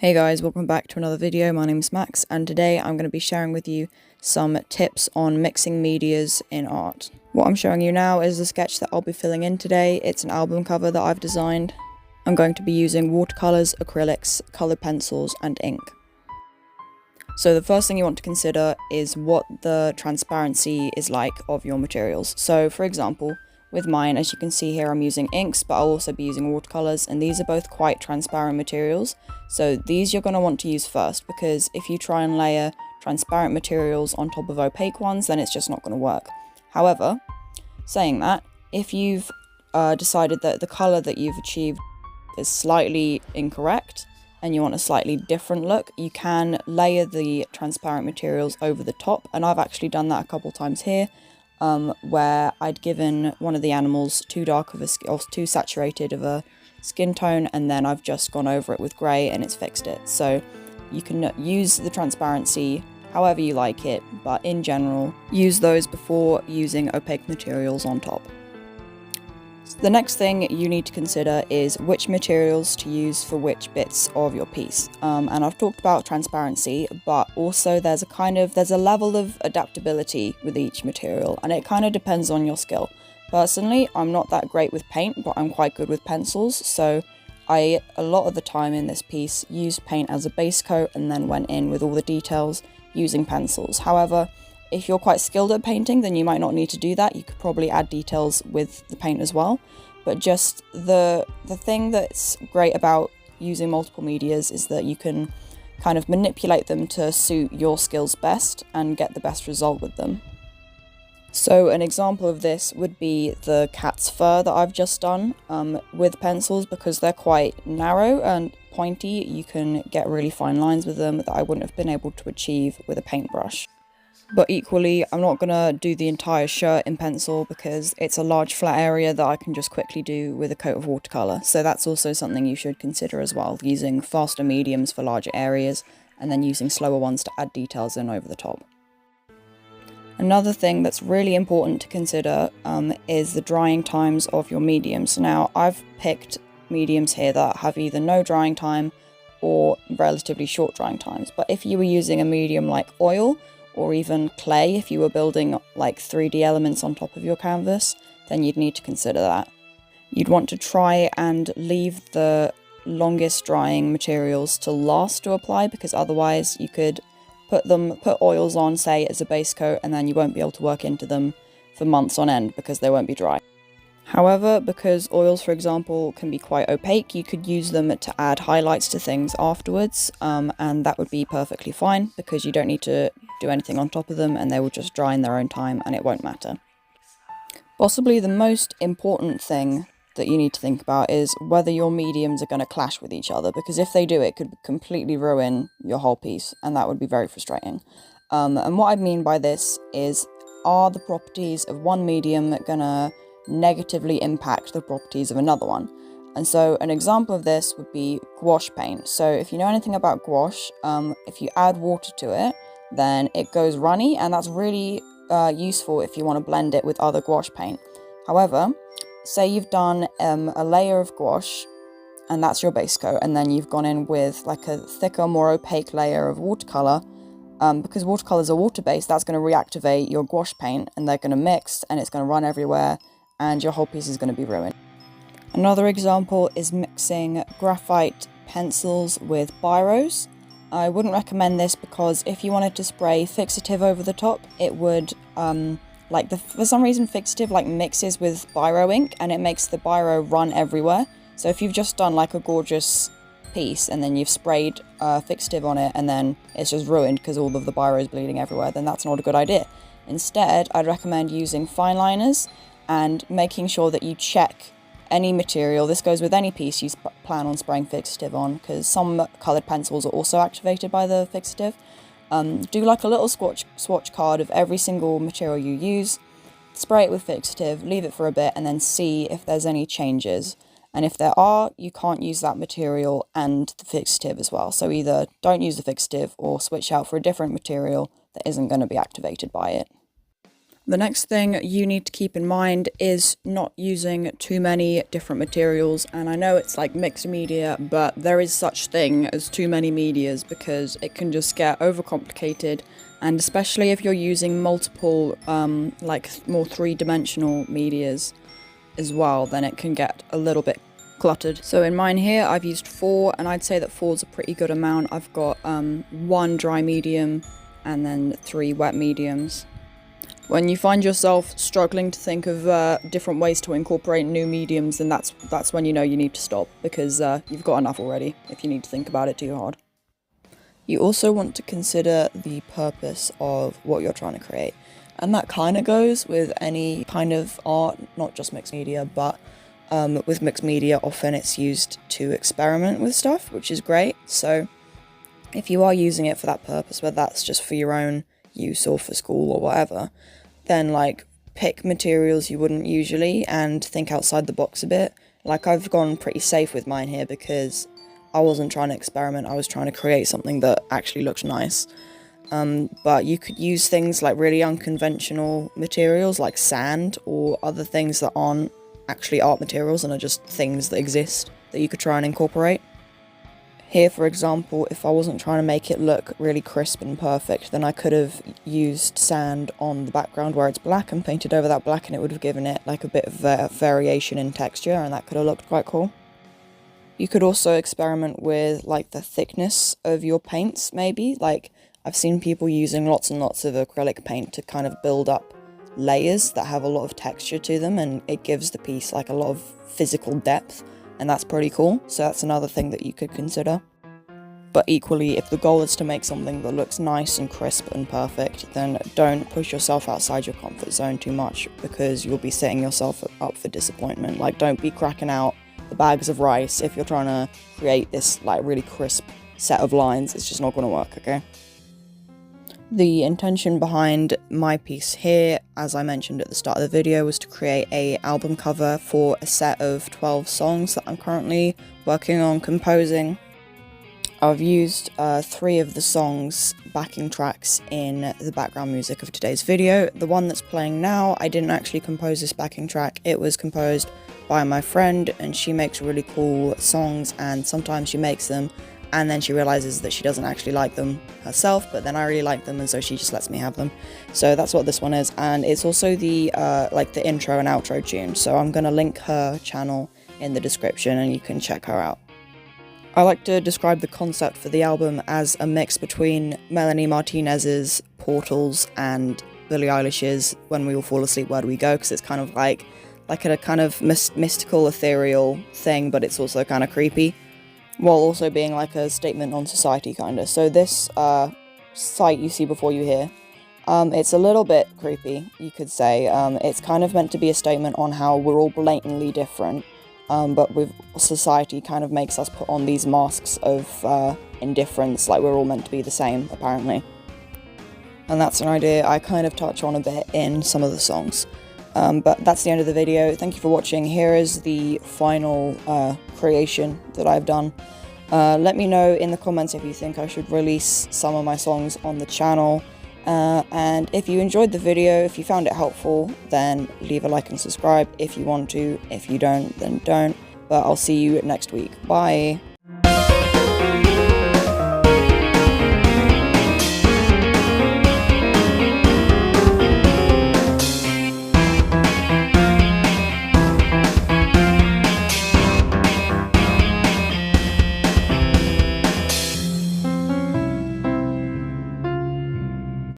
Hey guys, welcome back to another video. My name is Max, and today I'm going to be sharing with you some tips on mixing medias in art. What I'm showing you now is the sketch that I'll be filling in today. It's an album cover that I've designed. I'm going to be using watercolors, acrylics, colored pencils, and ink. So the first thing you want to consider is what the transparency is like of your materials. So for example, with mine, as you can see here, I'm using inks, but I'll also be using watercolors, and these are both quite transparent materials. So these you're going to want to use first, because if you try and layer transparent materials on top of opaque ones, then it's just not going to work. However, saying that, if you've decided that the color that you've achieved is slightly incorrect, and you want a slightly different look, you can layer the transparent materials over the top, and I've actually done that a couple times here. Where I'd given one of the animals too dark of or too saturated of a skin tone, and then I've just gone over it with grey and it's fixed it. So you can use the transparency however you like it, but in general, use those before using opaque materials on top. So the next thing you need to consider is which materials to use for which bits of your piece. And I've talked about transparency, but also there's a level of adaptability with each material, and it kind of depends on your skill. Personally, I'm not that great with paint, but I'm quite good with pencils, so a lot of the time in this piece used paint as a base coat and then went in with all the details using pencils. However, if you're quite skilled at painting, then you might not need to do that. You could probably add details with the paint as well. But just the thing that's great about using multiple medias is that you can kind of manipulate them to suit your skills best and get the best result with them. So an example of this would be the cat's fur that I've just done with pencils. Because they're quite narrow and pointy, you can get really fine lines with them that I wouldn't have been able to achieve with a paintbrush. But equally, I'm not going to do the entire shirt in pencil because it's a large flat area that I can just quickly do with a coat of watercolour. So that's also something you should consider as well, using faster mediums for larger areas and then using slower ones to add details in over the top. Another thing that's really important to consider is the drying times of your mediums. Now, I've picked mediums here that have either no drying time or relatively short drying times. But if you were using a medium like oil, or even clay, if you were building like 3D elements on top of your canvas, then you'd need to consider that. You'd want to try and leave the longest drying materials to last to apply, because otherwise you could put oils on, say, as a base coat, and then you won't be able to work into them for months on end because they won't be dry. However, because oils, for example, can be quite opaque, you could use them to add highlights to things afterwards, and that would be perfectly fine because you don't need to do anything on top of them and they will just dry in their own time and it won't matter. Possibly the most important thing that you need to think about is whether your mediums are going to clash with each other, because if they do, it could completely ruin your whole piece and that would be very frustrating. And what I mean by this is, are the properties of one medium going to negatively impact the properties of another one? And so an example of this would be gouache paint. So if you know anything about gouache, if you add water to it, then it goes runny, and that's really useful if you want to blend it with other gouache paint. However, say you've done a layer of gouache and that's your base coat, and then you've gone in with like a thicker, more opaque layer of watercolor. Because watercolors are water-based, that's going to reactivate your gouache paint and they're going to mix and it's going to run everywhere and your whole piece is going to be ruined. Another example is mixing graphite pencils with biros. I wouldn't recommend this because if you wanted to spray fixative over the top, it would, for some reason fixative mixes with biro ink and it makes the biro run everywhere. So if you've just done like a gorgeous piece and then you've sprayed fixative on it and then it's just ruined because all of the biro is bleeding everywhere, then that's not a good idea. Instead, I'd recommend using fine liners and making sure that you check any material. This goes with any piece you plan on spraying fixative on, because some coloured pencils are also activated by the fixative. Do like a little swatch card of every single material you use, spray it with fixative, leave it for a bit, and then see if there's any changes. And if there are, you can't use that material and the fixative as well. So either don't use the fixative or switch out for a different material that isn't going to be activated by it. The next thing you need to keep in mind is not using too many different materials, and I know it's like mixed media, but there is such thing as too many medias because it can just get overcomplicated, and especially if you're using multiple like more three-dimensional medias as well, then it can get a little bit cluttered. So in mine here I've used 4, and I'd say that 4 is a pretty good amount. I've got 1 dry medium and then 3 wet mediums. When you find yourself struggling to think of different ways to incorporate new mediums, then that's when you know you need to stop, because you've got enough already if you need to think about it too hard. You also want to consider the purpose of what you're trying to create, and that kind of goes with any kind of art, not just mixed media, but with mixed media often it's used to experiment with stuff, which is great. So if you are using it for that purpose, whether that's just for your own use or for school or whatever, then like pick materials you wouldn't usually and think outside the box a bit. Like I've gone pretty safe with mine here because I wasn't trying to experiment, I was trying to create something that actually looked nice. But you could use things like really unconventional materials like sand or other things that aren't actually art materials and are just things that exist that you could try and incorporate. Here, for example, if I wasn't trying to make it look really crisp and perfect, then I could have used sand on the background where it's black and painted over that black, and it would have given it like a bit of variation in texture, and that could have looked quite cool. You could also experiment with like the thickness of your paints, maybe. Like I've seen people using lots and lots of acrylic paint to kind of build up layers that have a lot of texture to them, and it gives the piece like a lot of physical depth. And that's pretty cool, so that's another thing that you could consider. But equally, if the goal is to make something that looks nice and crisp and perfect, then don't push yourself outside your comfort zone too much, because you'll be setting yourself up for disappointment. Like, don't be cracking out the bags of rice if you're trying to create this like really crisp set of lines. It's just not going to work, okay? The intention behind my piece here, as I mentioned at the start of the video, was to create an album cover for a set of 12 songs that I'm currently working on composing. I've used 3 of the songs' backing tracks in the background music of today's video. The one that's playing now, I didn't actually compose this backing track. It was composed by my friend, and she makes really cool songs, and sometimes she makes them and then she realizes that she doesn't actually like them herself, but then I really like them, and so she just lets me have them. So that's what this one is, and it's also the like the intro and outro tune, so I'm gonna link her channel in the description and you can check her out. I like to describe the concept for the album as a mix between Melanie Martinez's Portals and Billie Eilish's When We All Fall Asleep, Where Do We Go, because it's kind of like a kind of mystical, ethereal thing, but it's also kind of creepy, while also being like a statement on society, kind of. So this site you see before you here, it's a little bit creepy, you could say. It's kind of meant to be a statement on how we're all blatantly different, but with society kind of makes us put on these masks of indifference, like we're all meant to be the same, apparently. And that's an idea I kind of touch on a bit in some of the songs. But that's the end of the video. Thank you for watching. Here is the final creation that I've done. Let me know in the comments if you think I should release some of my songs on the channel. And if you enjoyed the video, if you found it helpful, then leave a like and subscribe if you want to. If you don't, then don't. But I'll see you next week. Bye!